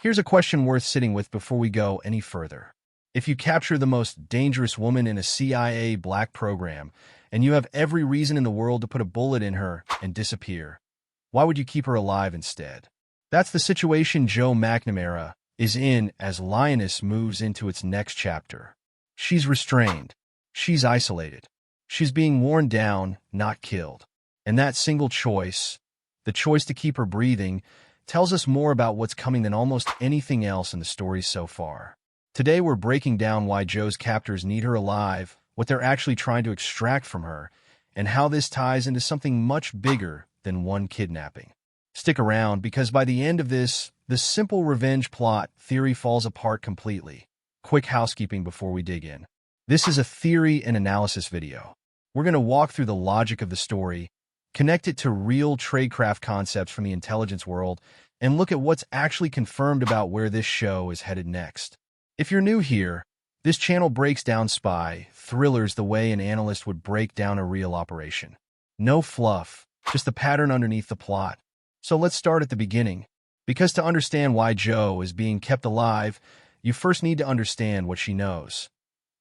Here's a question worth sitting with before we go any further. If you capture the most dangerous woman in a CIA black program, and you have every reason in the world to put a bullet in her and disappear, why would you keep her alive instead? That's the situation Joe McNamara is in as Lioness moves into its next chapter. She's restrained. She's isolated. She's being worn down, not killed. And that single choice, the choice to keep her breathing, tells us more about what's coming than almost anything else in the stories so far. Today we're breaking down why Joe's captors need her alive, what they're actually trying to extract from her, and how this ties into something much bigger than one kidnapping. Stick around, because by the end of this, the simple revenge plot theory falls apart completely. Quick housekeeping before we dig in. This is a theory and analysis video. We're going to walk through the logic of the story, connect it to real tradecraft concepts from the intelligence world, and look at what's actually confirmed about where this show is headed next. If you're new here, this channel breaks down spy thrillers the way an analyst would break down a real operation. No fluff, just the pattern underneath the plot. So let's start at the beginning. Because to understand why Joe is being kept alive, you first need to understand what she knows.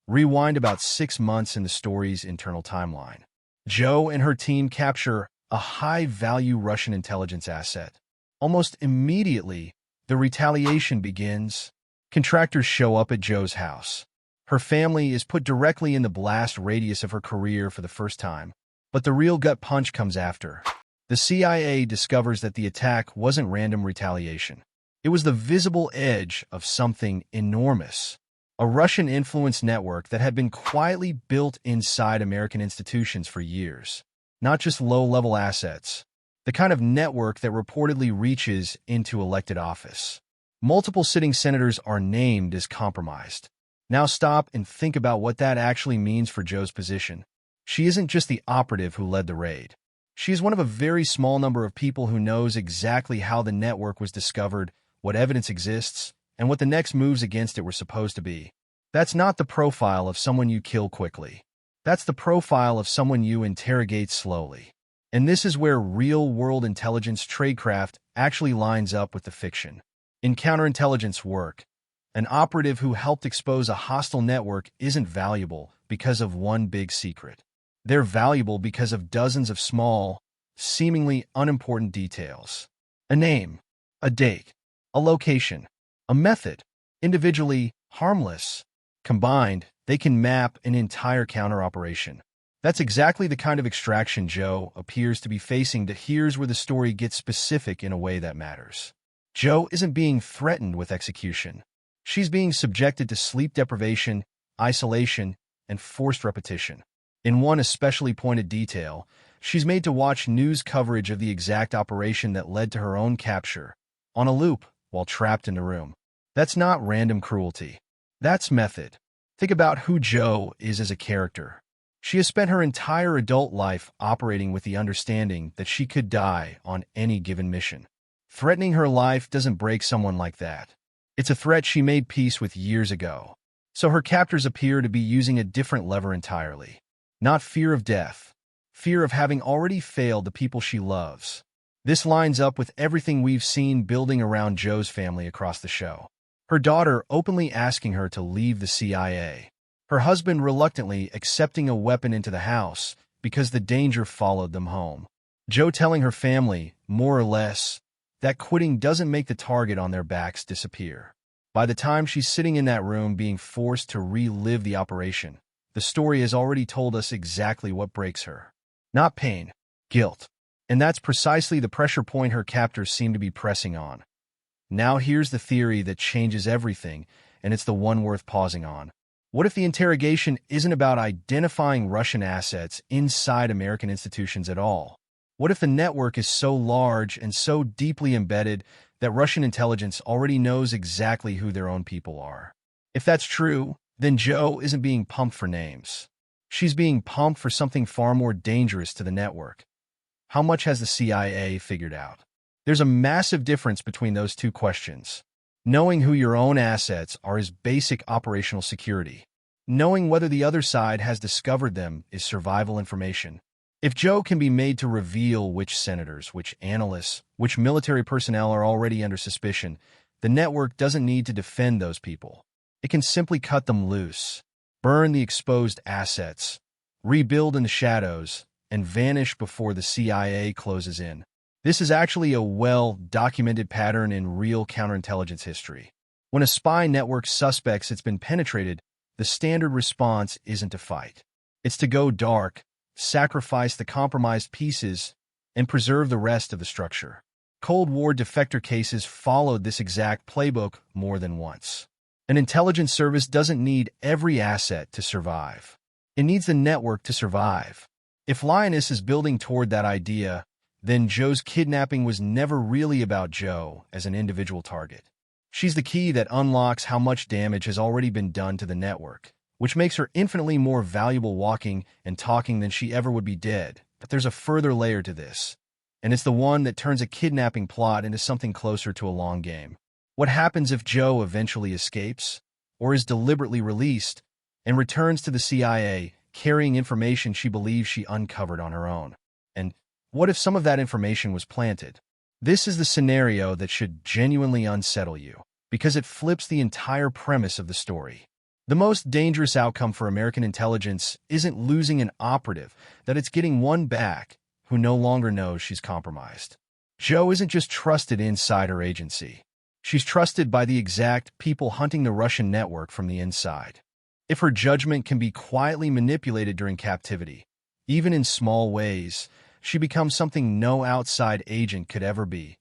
Rewind about 6 months in the story's internal timeline. Joe and her team capture a high-value Russian intelligence asset. Almost immediately, the retaliation begins. Contractors show up at Joe's house. Her family is put directly in the blast radius of her career for the first time. But the real gut punch comes after. The CIA discovers that the attack wasn't random retaliation. It was the visible edge of something enormous. A Russian influence network that had been quietly built inside American institutions for years. Not just low-level assets. The kind of network that reportedly reaches into elected office. Multiple sitting senators are named as compromised. Now stop and think about what that actually means for Joe's position. She isn't just the operative who led the raid. She is one of a very small number of people who knows exactly how the network was discovered, what evidence exists, and what the next moves against it were supposed to be. That's not the profile of someone you kill quickly. That's the profile of someone you interrogate slowly. And this is where real-world intelligence tradecraft actually lines up with the fiction. In counterintelligence work, an operative who helped expose a hostile network isn't valuable because of one big secret. They're valuable because of dozens of small, seemingly unimportant details. A name, a date, a location, a method. Individually, harmless. Combined, they can map an entire counter-operation. That's exactly the kind of extraction Joe appears to be facing. Here's where the story gets specific in a way that matters. Joe isn't being threatened with execution. She's being subjected to sleep deprivation, isolation, and forced repetition. In one especially pointed detail, she's made to watch news coverage of the exact operation that led to her own capture, on a loop while trapped in the room. That's not random cruelty. That's method. Think about who Joe is as a character. She has spent her entire adult life operating with the understanding that she could die on any given mission. Threatening her life doesn't break someone like that. It's a threat she made peace with years ago. So her captors appear to be using a different lever entirely. Not fear of death. Fear of having already failed the people she loves. This lines up with everything we've seen building around Joe's family across the show. Her daughter openly asking her to leave the CIA. Her husband reluctantly accepting a weapon into the house because the danger followed them home. Joe telling her family, more or less, that quitting doesn't make the target on their backs disappear. By the time she's sitting in that room being forced to relive the operation, the story has already told us exactly what breaks her. Not pain, guilt. And that's precisely the pressure point her captors seem to be pressing on. Now here's the theory that changes everything, and it's the one worth pausing on. What if the interrogation isn't about identifying Russian assets inside American institutions at all? What if the network is so large and so deeply embedded that Russian intelligence already knows exactly who their own people are? If that's true, then Joe isn't being pumped for names. She's being pumped for something far more dangerous to the network. How much has the CIA figured out? There's a massive difference between those two questions. Knowing who your own assets are is basic operational security. Knowing whether the other side has discovered them is survival information. If Joe can be made to reveal which senators, which analysts, which military personnel are already under suspicion, The network doesn't need to defend those people. It can simply cut them loose, burn the exposed assets, rebuild in the shadows, and vanish before the CIA closes in. This is actually a well-documented pattern in real counterintelligence history. When a spy network suspects it's been penetrated, the standard response isn't to fight. It's to go dark, sacrifice the compromised pieces, and preserve the rest of the structure. Cold War defector cases followed this exact playbook more than once. An intelligence service doesn't need every asset to survive. It needs the network to survive. If Lioness is building toward that idea, then Joe's kidnapping was never really about Joe as an individual target. She's the key that unlocks how much damage has already been done to the network, which makes her infinitely more valuable walking and talking than she ever would be dead. But there's a further layer to this, and it's the one that turns a kidnapping plot into something closer to a long game. What happens if Joe eventually escapes, or is deliberately released, and returns to the CIA, carrying information she believes she uncovered on her own? And what if some of that information was planted? This is the scenario that should genuinely unsettle you, because it flips the entire premise of the story. The most dangerous outcome for American intelligence isn't losing an operative, that it's getting one back who no longer knows she's compromised. Joe isn't just trusted inside her agency. She's trusted by the exact people hunting the Russian network from the inside. If her judgment can be quietly manipulated during captivity, even in small ways, she becomes something no outside agent could ever be,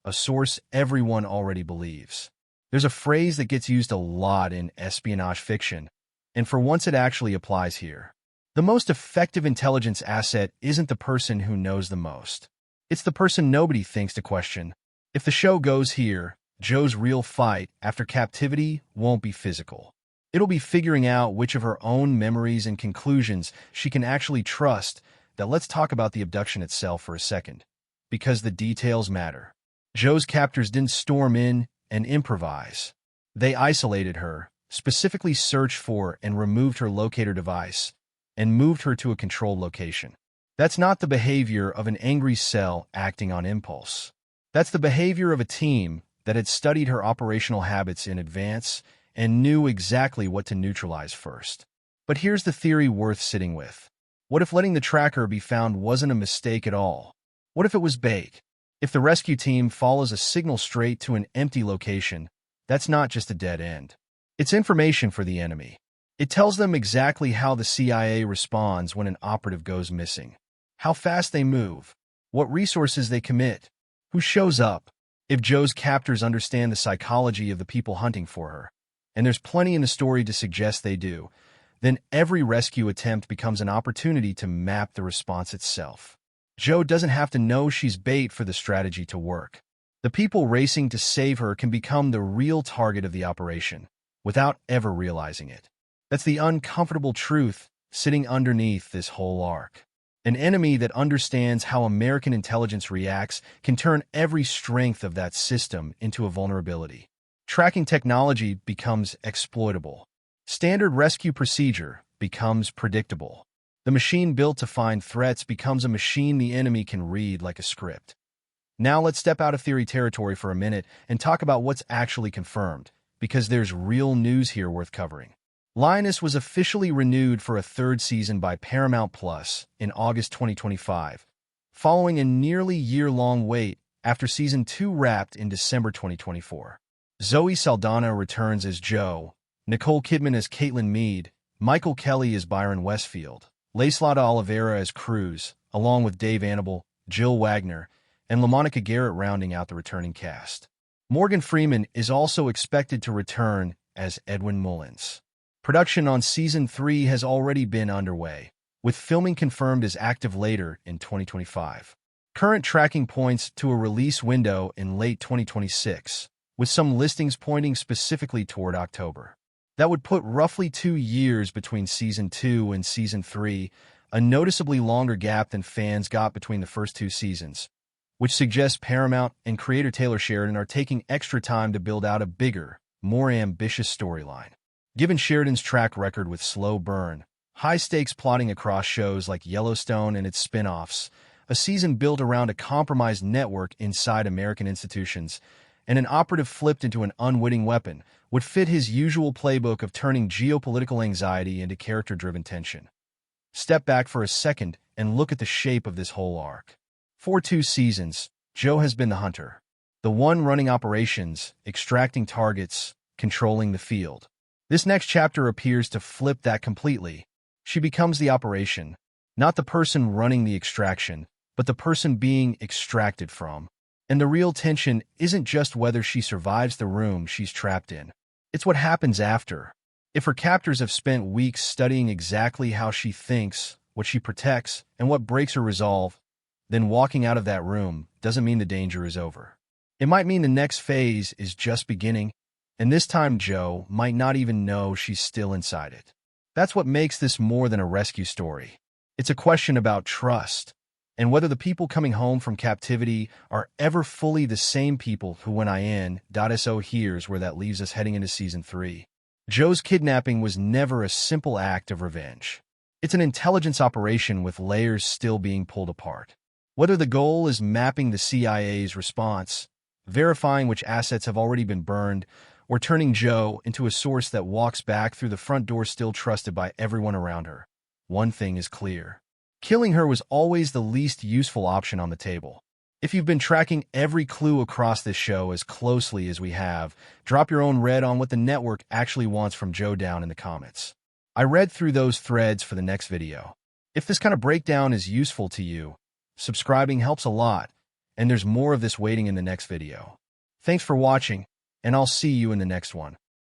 a source everyone already believes. There's a phrase that gets used a lot in espionage fiction, and for once it actually applies here. The most effective intelligence asset isn't the person who knows the most. It's the person nobody thinks to question. If the show goes here, Joe's real fight after captivity won't be physical. It'll be figuring out which of her own memories and conclusions she can actually trust. Now let's talk about the abduction itself for a second, because the details matter. Joe's captors didn't storm in and improvise. They isolated her, specifically searched for and removed her locator device, and moved her to a controlled location. That's not the behavior of an angry cell acting on impulse. That's the behavior of a team that had studied her operational habits in advance and knew exactly what to neutralize first. But here's the theory worth sitting with. What if letting the tracker be found wasn't a mistake at all? What if it was bait? If the rescue team follows a signal straight to an empty location, that's not just a dead end. It's information for the enemy. It tells them exactly how the CIA responds when an operative goes missing, how fast they move, what resources they commit, who shows up. If Joe's captors understand the psychology of the people hunting for her, and there's plenty in the story to suggest they do, then every rescue attempt becomes an opportunity to map the response itself. Joe doesn't have to know she's bait for the strategy to work. The people racing to save her can become the real target of the operation, without ever realizing it. That's the uncomfortable truth sitting underneath this whole arc. An enemy that understands how American intelligence reacts can turn every strength of that system into a vulnerability. Tracking technology becomes exploitable. Standard rescue procedure becomes predictable. The machine built to find threats becomes a machine the enemy can read like a script. Now let's step out of theory territory for a minute and talk about what's actually confirmed, because there's real news here worth covering. Lioness was officially renewed for a third season by Paramount Plus in August 2025, following a nearly year-long wait after Season 2 wrapped in December 2024. Zoe Saldaña returns as Joe, Nicole Kidman as Caitlin Meade, Michael Kelly as Byron Westfield, Laislada Oliveira as Cruz, along with Dave Annable, Jill Wagner, and LaMonica Garrett rounding out the returning cast. Morgan Freeman is also expected to return as Edwin Mullins. Production on Season 3 has already been underway, with filming confirmed as active later in 2025. Current tracking points to a release window in late 2026, with some listings pointing specifically toward October. That would put roughly 2 years between Season 2 and Season 3, a noticeably longer gap than fans got between the first 2 seasons, which suggests Paramount and creator Taylor Sheridan are taking extra time to build out a bigger, more ambitious storyline. Given Sheridan's track record with slow burn, high-stakes plotting across shows like Yellowstone and its spin-offs, a season built around a compromised network inside American institutions, and an operative flipped into an unwitting weapon would fit his usual playbook of turning geopolitical anxiety into character-driven tension. Step back for a second and look at the shape of this whole arc. For 2 seasons, Joe has been the hunter, the one running operations, extracting targets, controlling the field. This next chapter appears to flip that completely. She becomes the operation, not the person running the extraction, but the person being extracted from. And the real tension isn't just whether she survives the room she's trapped in. It's what happens after. If her captors have spent weeks studying exactly how she thinks, what she protects, and what breaks her resolve, then walking out of that room doesn't mean the danger is over. It might mean the next phase is just beginning, and this time Joe might not even know she's still inside it. That's what makes this more than a rescue story. It's a question about trust, and whether the people coming home from captivity are ever fully the same people who went in.so. Here's where that leaves us heading into Season 3. Joe's kidnapping was never a simple act of revenge. It's an intelligence operation with layers still being pulled apart. Whether the goal is mapping the CIA's response, verifying which assets have already been burned, or turning Joe into a source that walks back through the front door still trusted by everyone around her, one thing is clear. Killing her was always the least useful option on the table. If you've been tracking every clue across this show as closely as we have, drop your own read on what the network actually wants from Joe down in the comments. I read through those threads for the next video. If this kind of breakdown is useful to you, subscribing helps a lot, and there's more of this waiting in the next video. Thanks for watching, and I'll see you in the next one.